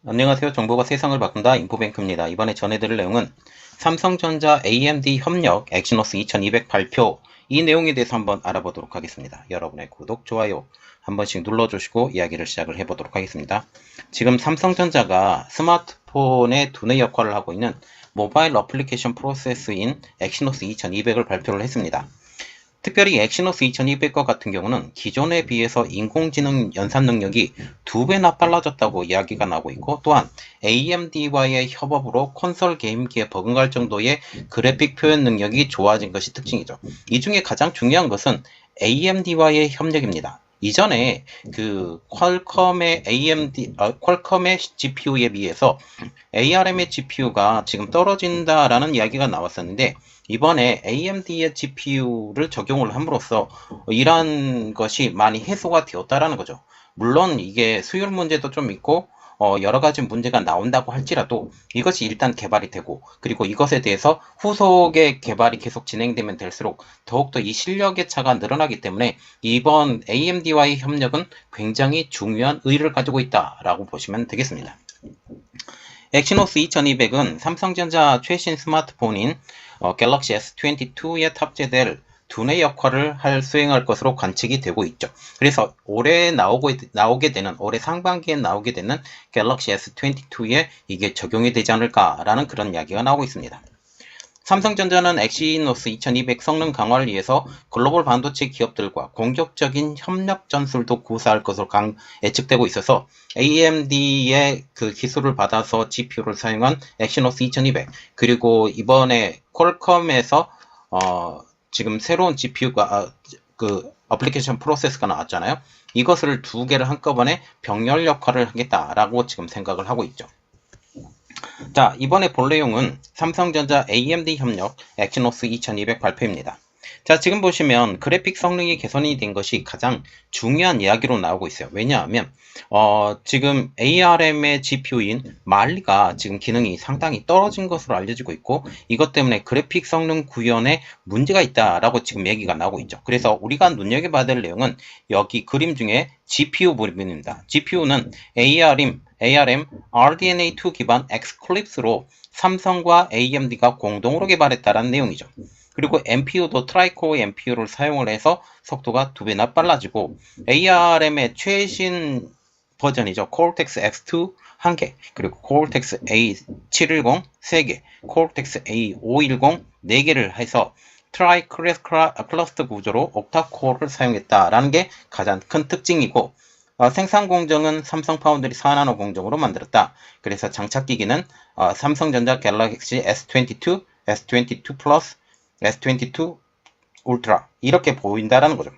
안녕하세요. 정보가 세상을 바꾼다 인포뱅크입니다. 이번에 전해드릴 내용은 삼성전자 AMD 협력 엑시노스 2200 발표, 이 내용에 대해서 한번 알아보도록 하겠습니다. 여러분의 구독, 좋아요 한 번씩 눌러주시고 이야기를 시작을 해보도록 하겠습니다. 지금 삼성전자가 스마트폰의 두뇌 역할을 하고 있는 모바일 어플리케이션 프로세스인 엑시노스 2200을 발표를 했습니다. 특별히 엑시노스 2200과 같은 경우는 기존에 비해서 인공지능 연산 능력이 2배나 빨라졌다고 이야기가 나오고 있고, 또한 AMD와의 협업으로 콘솔 게임기에 버금갈 정도의 그래픽 표현 능력이 좋아진 것이 특징이죠. 이 중에 가장 중요한 것은 AMD와의 협력입니다. 이전에 퀄컴의 GPU에 비해서 ARM의 GPU가 지금 떨어진다라는 이야기가 나왔었는데, 이번에 AMD의 GPU를 적용을 함으로써 이러한 것이 많이 해소가 되었다라는 거죠. 물론 이게 수율 문제도 좀 있고 여러 가지 문제가 나온다고 할지라도 이것이 일단 개발이 되고, 그리고 이것에 대해서 후속의 개발이 계속 진행되면 될수록 더욱더 이 실력의 차가 늘어나기 때문에 이번 AMD와의 협력은 굉장히 중요한 의의를 가지고 있다라고 보시면 되겠습니다. 엑시노스 2200은 삼성전자 최신 스마트폰인 갤럭시 S22에 탑재될 두뇌 역할을 수행할 것으로 관측이 되고 있죠. 그래서 올해 올해 상반기에 나오게 되는 갤럭시 S22에 이게 적용이 되지 않을까라는 그런 이야기가 나오고 있습니다. 삼성전자는 엑시노스 2200 성능 강화를 위해서 글로벌 반도체 기업들과 공격적인 협력 전술도 구사할 것으로 예측되고 있어서 AMD의 그 기술을 받아서 GPU를 사용한 엑시노스 2200, 그리고 이번에 퀄컴에서 지금 새로운 GPU가 어플리케이션 프로세스가 나왔잖아요. 이것을 두 개를 한꺼번에 병렬 역할을 하겠다라고 지금 생각을 하고 있죠. 자, 이번에 볼 내용은 삼성전자 AMD 협력 엑시노스 2200 발표입니다. 자, 지금 보시면 그래픽 성능이 개선이 된 것이 가장 중요한 이야기로 나오고 있어요. 왜냐하면 지금 ARM의 GPU인 말리가 지금 기능이 상당히 떨어진 것으로 알려지고 있고, 이것 때문에 그래픽 성능 구현에 문제가 있다라고 지금 얘기가 나오고 있죠. 그래서 우리가 눈여겨봐야 될 내용은 여기 그림 중에 GPU 부분입니다. GPU는 ARM RDNA2 기반 X클립스로 삼성과 AMD가 공동으로 개발했다는 내용이죠. 그리고 NPU도 트라이코어 NPU를 사용을 해서 속도가 2배나 빨라지고, ARM의 최신 버전이죠. 코르텍스 X2 1개, 그리고 코르텍스 A710 3개, 코르텍스 A510 4개를 해서 트라이 클러스터 구조로 옥타코어를 사용했다라는 게 가장 큰 특징이고, 생산 공정은 삼성 파운드리 4나노 공정으로 만들었다. 그래서 장착 기기는 삼성전자 갤럭시 S22, S22 플러스, S22 울트라 이렇게 보인다라는 거죠.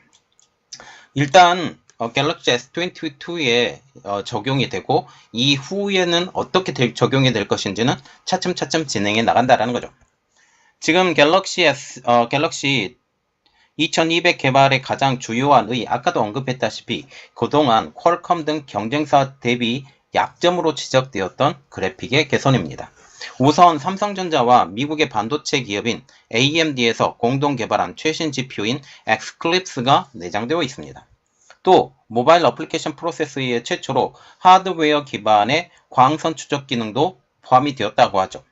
일단 갤럭시 S22에 적용이 되고, 이후에는 어떻게 적용이 될 것인지는 차츰차츰 진행해 나간다라는 거죠. 지금 갤럭시 2200 개발의 가장 주요한 아까도 언급했다시피 그동안 퀄컴 등 경쟁사 대비 약점으로 지적되었던 그래픽의 개선입니다. 우선 삼성전자와 미국의 반도체 기업인 AMD에서 공동 개발한 최신 GPU인 X클립스가 내장되어 있습니다. 또 모바일 어플리케이션 프로세스의 최초로 하드웨어 기반의 광선 추적 기능도 포함이 되었다고 하죠.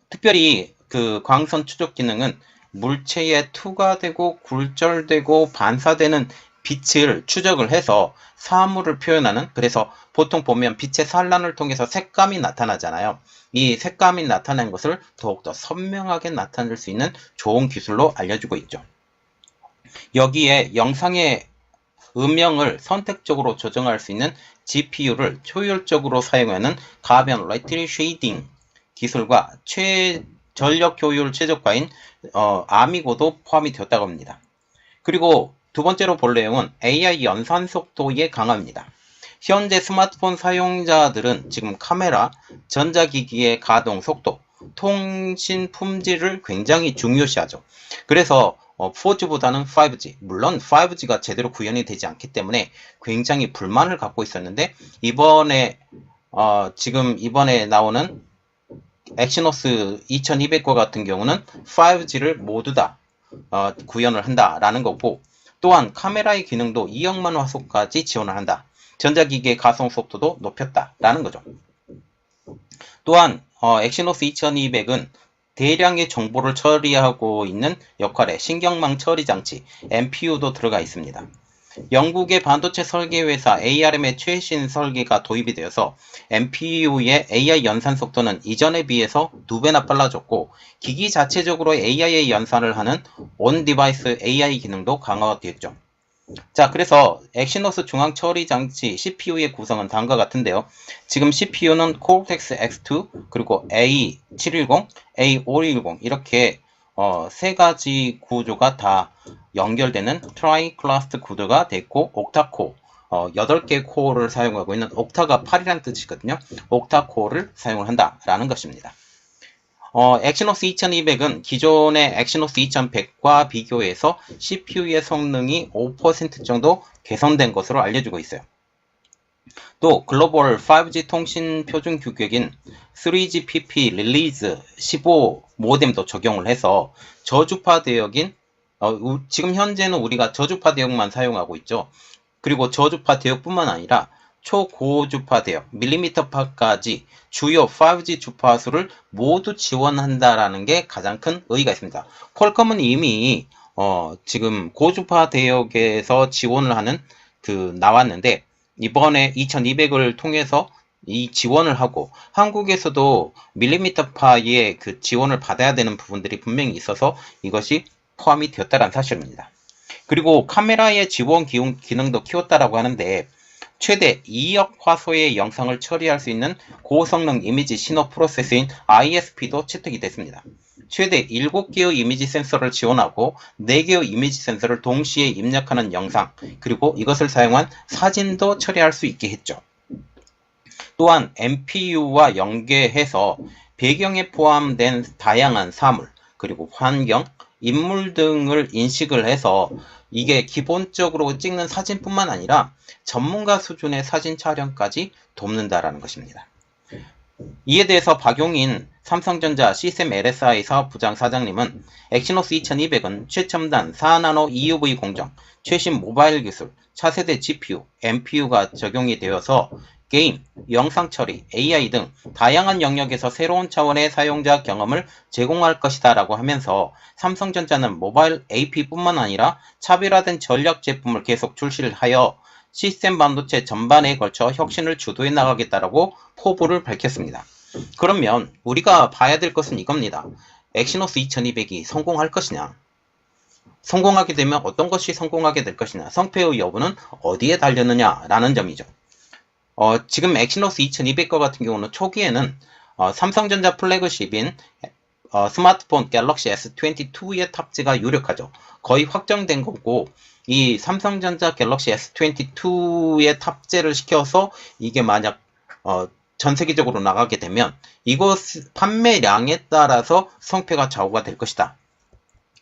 특별히 그 광선 추적 기능은 물체에 투과되고 굴절되고 반사되는 빛을 추적을 해서 사물을 표현하는, 그래서 보통 보면 빛의 산란을 통해서 색감이 나타나잖아요. 이 색감이 나타난 것을 더욱더 선명하게 나타낼 수 있는 좋은 기술로 알려지고 있죠. 여기에 영상의 음영을 선택적으로 조정할 수 있는 GPU를 효율적으로 사용하는 가변 레티니 쉐이딩 기술과 전력 효율 최적화인 아미고도 포함이 되었다고 합니다. 그리고 두 번째로 볼 내용은 AI 연산 속도의 강화입니다. 현재 스마트폰 사용자들은 지금 카메라, 전자기기의 가동 속도, 통신 품질을 굉장히 중요시하죠. 그래서 4G보다는 5G, 물론 5G가 제대로 구현이 되지 않기 때문에 굉장히 불만을 갖고 있었는데, 이번에 나오는 엑시노스 2200과 같은 경우는 5G를 모두 다 구현을 한다라는 거고, 또한 카메라의 기능도 2억만 화소까지 지원을 한다. 전자기기의 가성 속도도 높였다라는 거죠. 또한 엑시노스 2200은 대량의 정보를 처리하고 있는 역할의 신경망 처리 장치 MPU도 들어가 있습니다. 영국의 반도체 설계 회사 ARM의 최신 설계가 도입이 되어서 MPU의 AI 연산 속도는 이전에 비해서 2배나 빨라졌고 기기 자체적으로 AI의 연산을 하는 온-디바이스 AI 기능도 강화되었죠. 자, 그래서 엑시노스 중앙 처리 장치 CPU의 구성은 다음과 같은데요. 지금 CPU는 Cortex X2 그리고 A710, A510 이렇게 세 가지 구조가 다 연결되는 트라이클러스트 구조가 됐고 옥타코어 8개 코어를 사용하고 있는 옥타가 8이라는 뜻이거든요. 옥타코어를 사용을 한다라는 것입니다. 엑시노스 2200은 기존의 엑시노스 2100과 비교해서 CPU의 성능이 5% 정도 개선된 것으로 알려지고 있어요. 또 글로벌 5G 통신 표준 규격인 3GPP 릴리즈 15 모뎀도 적용을 해서 저주파 대역인 지금 현재는 우리가 저주파 대역만 사용하고 있죠. 그리고 저주파 대역뿐만 아니라 초고주파 대역, 밀리미터파까지 주요 5G 주파수를 모두 지원한다라는 게 가장 큰 의의가 있습니다. 퀄컴은 이미 지금 고주파 대역에서 지원을 하는 나왔는데 이번에 2200을 통해서 이 지원을 하고 한국에서도 밀리미터파의 지원을 받아야 되는 부분들이 분명히 있어서 이것이 포함이 되었다는 사실입니다. 그리고 카메라의 지원 기능도 키웠다라고 하는데 최대 2억 화소의 영상을 처리할 수 있는 고성능 이미지 신호 프로세서인 ISP도 채택이 됐습니다. 최대 7개의 이미지 센서를 지원하고 4개의 이미지 센서를 동시에 입력하는 영상, 그리고 이것을 사용한 사진도 처리할 수 있게 했죠. 또한 MPU와 연계해서 배경에 포함된 다양한 사물, 그리고 환경, 인물 등을 인식을 해서 이게 기본적으로 찍는 사진뿐만 아니라 전문가 수준의 사진 촬영까지 돕는다라는 것입니다. 이에 대해서 박용인 삼성전자 시스템 LSI 사업부장 사장님은 엑시노스 2200은 최첨단 4나노 EUV 공정, 최신 모바일 기술, 차세대 GPU, MPU가 적용이 되어서 게임, 영상 처리, AI 등 다양한 영역에서 새로운 차원의 사용자 경험을 제공할 것이다 라고 하면서 삼성전자는 모바일 AP뿐만 아니라 차별화된 전략 제품을 계속 출시를 하여 시스템 반도체 전반에 걸쳐 혁신을 주도해 나가겠다라고 포부를 밝혔습니다. 그러면 우리가 봐야 될 것은 이겁니다. 엑시노스 2200이 성공할 것이냐? 성공하게 되면 어떤 것이 성공하게 될 것이냐? 성패의 여부는 어디에 달렸느냐라는 점이죠. 지금 엑시노스 2200과 같은 경우는 초기에는 삼성전자 플래그십인 스마트폰 갤럭시 S22의 탑재가 유력하죠. 거의 확정된 거고 이 삼성전자 갤럭시 S22의 탑재를 시켜서 이게 만약 전 세계적으로 나가게 되면 이것 판매량에 따라서 성패가 좌우가 될 것이다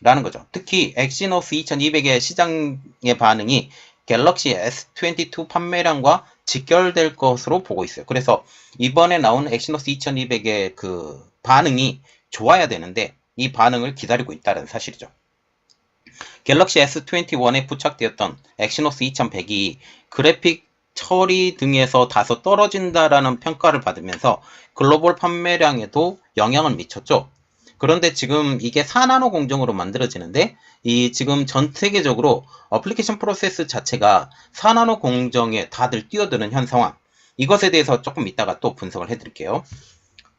라는 거죠. 특히 엑시노스 2200의 시장의 반응이 갤럭시 S22 판매량과 직결될 것으로 보고 있어요. 그래서 이번에 나온 엑시노스 2200의 반응이 좋아야 되는데 이 반응을 기다리고 있다는 사실이죠. 갤럭시 S21에 부착되었던 엑시노스 2100이 그래픽 처리 등에서 다소 떨어진다라는 평가를 받으면서 글로벌 판매량에도 영향을 미쳤죠. 그런데 지금 이게 4나노 공정으로 만들어지는데 지금 전 세계적으로 어플리케이션 프로세스 자체가 4나노 공정에 다들 뛰어드는 현 상황, 이것에 대해서 조금 이따가 또 분석을 해드릴게요.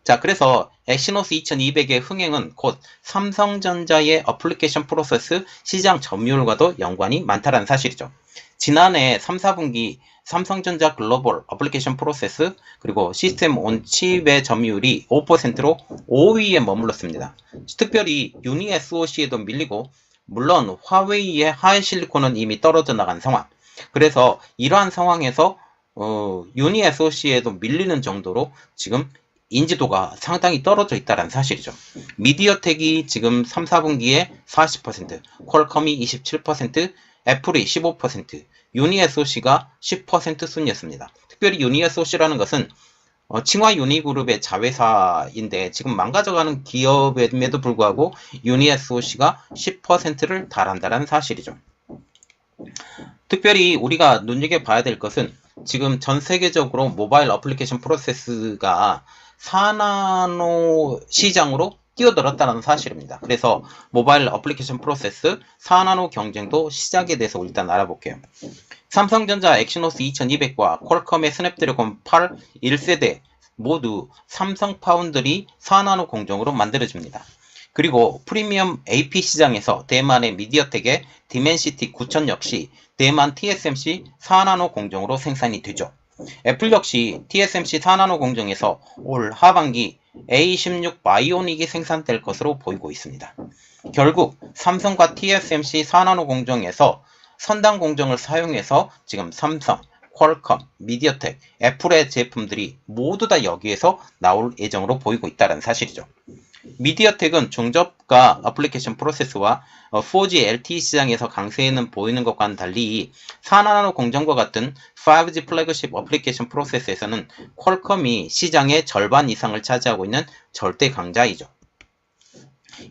자, 그래서 엑시노스 2200의 흥행은 곧 삼성전자의 어플리케이션 프로세스 시장 점유율과도 연관이 많다는 사실이죠. 지난해 3, 4분기 삼성전자 글로벌 어플리케이션 프로세스 그리고 시스템 온 칩의 점유율이 5%로 5위에 머물렀습니다. 특별히 유니 SoC에도 밀리고 물론 화웨이의 하이 실리콘은 이미 떨어져 나간 상황. 그래서 이러한 상황에서 유니 SoC에도 밀리는 정도로 지금 인지도가 상당히 떨어져 있다는 사실이죠. 미디어텍이 지금 3, 4분기에 40%, 퀄컴이 27%, 애플이 15%, 유니SoC가 10% 순이었습니다. 특별히 유니SoC라는 것은 칭화 유니그룹의 자회사인데 지금 망가져가는 기업임에도 불구하고 유니SoC가 10%를 달한다는 사실이죠. 특별히 우리가 눈여겨봐야 될 것은 지금 전 세계적으로 모바일 어플리케이션 프로세스가 4나노 시장으로 뛰어들었다는 사실입니다. 그래서 모바일 어플리케이션 프로세스 4나노 경쟁도 시작에 대해서 일단 알아볼게요. 삼성전자 엑시노스 2200과 퀄컴의 스냅드래곤 8 1세대 모두 삼성 파운드리 4나노 공정으로 만들어집니다. 그리고 프리미엄 AP 시장에서 대만의 미디어텍의 디멘시티 9000 역시 대만 TSMC 4나노 공정으로 생산이 되죠. 애플 역시 TSMC 4나노 공정에서 올 하반기 A16 바이오닉이 생산될 것으로 보이고 있습니다. 결국 삼성과 TSMC 4나노 공정에서 선단 공정을 사용해서 지금 삼성, 퀄컴, 미디어텍, 애플의 제품들이 모두 다 여기에서 나올 예정으로 보이고 있다는 사실이죠. 미디어텍은 중저가 어플리케이션 프로세스와 4G LTE 시장에서 강세는 보이는 것과는 달리 4나노 공정과 같은 5G 플래그십 어플리케이션 프로세스에서는 퀄컴이 시장의 절반 이상을 차지하고 있는 절대 강자이죠.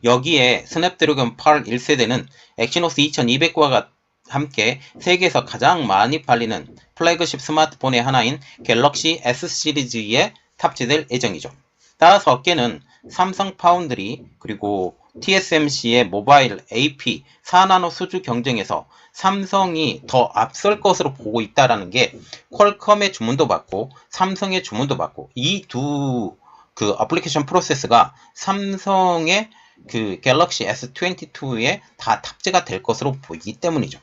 여기에 스냅드래곤 8 1세대는 엑시노스 2200과 함께 세계에서 가장 많이 팔리는 플래그십 스마트폰의 하나인 갤럭시 S 시리즈에 탑재될 예정이죠. 따라서 어깨는 삼성 파운드리 그리고 TSMC의 모바일 AP 4나노 수주 경쟁에서 삼성이 더 앞설 것으로 보고 있다라는 게 퀄컴의 주문도 받고 삼성의 주문도 받고 이 두 그 어플리케이션 프로세스가 삼성의 그 갤럭시 S22에 다 탑재가 될 것으로 보이기 때문이죠.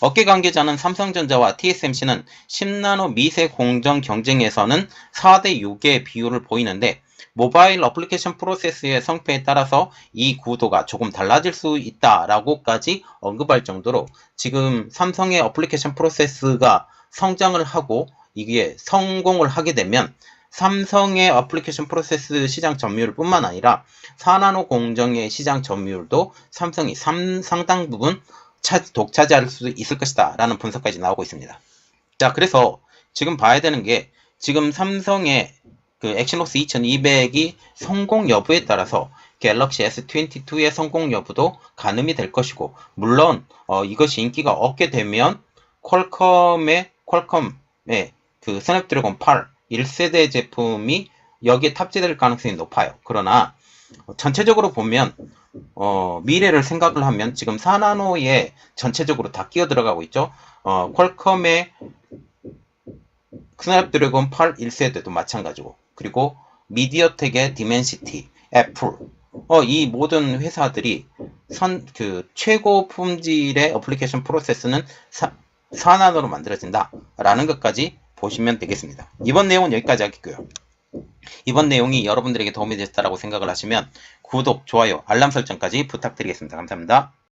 업계 관계자는 삼성전자와 TSMC는 10나노 미세 공정 경쟁에서는 4대 6의 비율을 보이는데 모바일 어플리케이션 프로세스의 성패에 따라서 이 구도가 조금 달라질 수 있다라고까지 언급할 정도로 지금 삼성의 어플리케이션 프로세스가 성장을 하고 이게 성공을 하게 되면 삼성의 어플리케이션 프로세스 시장 점유율 뿐만 아니라 4나노 공정의 시장 점유율도 삼성이 상당 부분 독차지할 수 있을 것이다 라는 분석까지 나오고 있습니다. 자, 그래서 지금 봐야 되는 게 지금 삼성의 그 엑시노스 2200이 성공 여부에 따라서 갤럭시 S22의 성공 여부도 가늠이 될 것이고, 물론 이것이 인기가 얻게 되면 퀄컴의 그 스냅드래곤 8 1세대 제품이 여기에 탑재될 가능성이 높아요. 그러나 전체적으로 보면 미래를 생각을 하면 지금 4나노에 전체적으로 다 끼어 들어가고 있죠. 퀄컴의 스냅드래곤 8 1세대도 마찬가지고, 그리고 미디어텍의 디멘시티, 애플, 이 모든 회사들이 최고 품질의 어플리케이션 프로세스는 4나노로 만들어진다라는 것까지 보시면 되겠습니다. 이번 내용은 여기까지 하겠고요. 이번 내용이 여러분들에게 도움이 됐다고 생각을 하시면 구독, 좋아요, 알람 설정까지 부탁드리겠습니다. 감사합니다.